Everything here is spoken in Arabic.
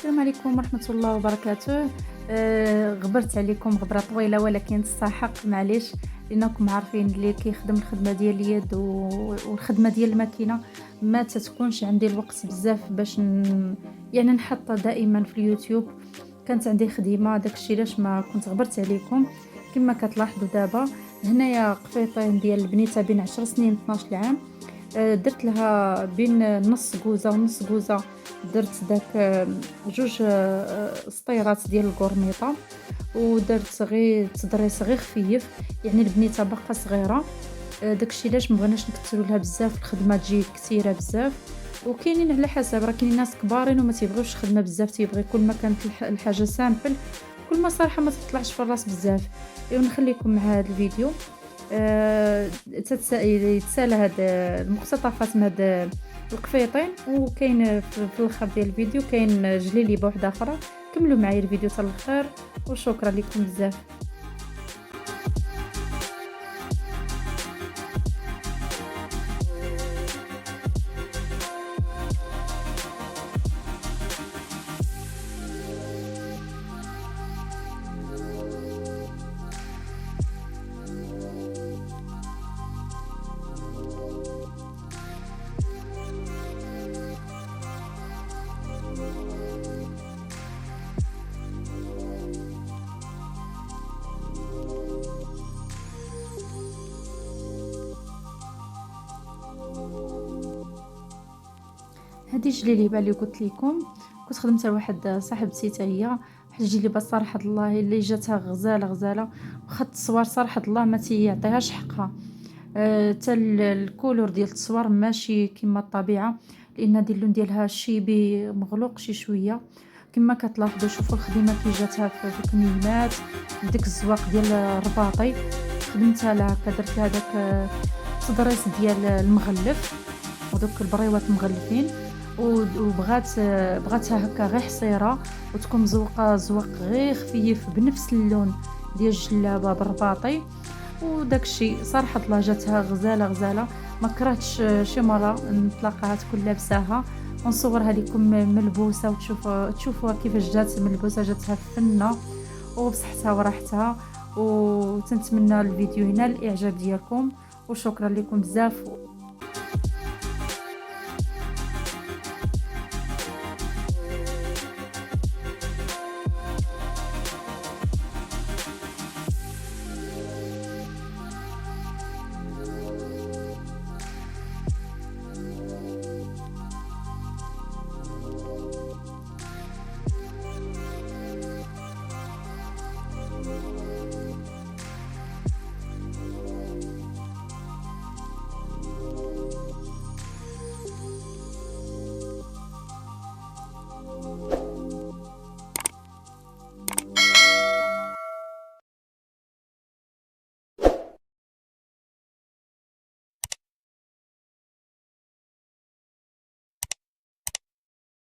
السلام عليكم ورحمة الله وبركاته. غبرت عليكم غبرة طويلة ولكن تستحق معليش، لأنكم عارفين اللي كيخدم الخدمة ديال اليد والخدمة ديال الماكينة ما تتكونش عندي الوقت بزاف باش يعني نحط دائما في اليوتيوب. كانت عندي خديمة داكشي علاش ما كنت غبرت عليكم. كما كتلاحظوا دابا هنايا قفيطين ديال البنيته بين 10 سنين 12 عام. درت لها بين نص كوزة ونص كوزة. درت داك جوج سطيرات ديال القرميطة، ودرت غير تضريس غير خفيف، يعني البنيته باقا صغيره. داكشي علاش مبغيناش نكثروا لها بزاف، الخدمه تجي كثيره بزاف. وكاينين على حسب، راه كاينين ناس كبارين وما تيبغيوش الخدمه بزاف، تيبغي كل ما كانت الحاجه سامبل، كل ما صراحه ما تطلعش في الراس بزاف. ايوا نخليكم مع هذا الفيديو. يتسالى هاد المقتطفات من هاد القفيطين، وكاين في الاخر ديال الفيديو كاين جليلي بوحده اخرى. كملوا معايا الفيديو حتى الاخر وشكرا لكم بزاف. هذه الجليليبه اللي قلت لكم كنت خدمتها لواحد صاحبتي حتى هي، واحد الجليبه صراحه الله اللي جاتها غزاله غزاله، واخا التصوير صراحه الله ما تيعطيهاش حقها. حتى الكولور ديال التصوير ماشي كما الطبيعه، لان هذه اللون ديالها شيبي مغلوق شي شويه. كما كتلاحظوا شوفوا الخدمه كي جاتها في الكميمات بديك الزواق ديال الرباطي. خدمتها لها هكا، درت لها داك التضريس ديال المغلف ودوك البريوات مغلفين، بغاتها هكا غير حصيره وتكون مزوقه زواق غير خفيف بنفس اللون ديال الجلابه بالرباطي. وداكشي صراحه الله جاتها غزاله غزاله، ما كرهتش شي مره نتلاقاها تكون لابساها ونصورها لكم ملبوسه تشوفوها كيفاش جات ملبوسه، جاتها فنه وبصحتها وراحتها. وتنتمنى الفيديو هنا الاعجاب ديالكم وشكرا لكم بزاف.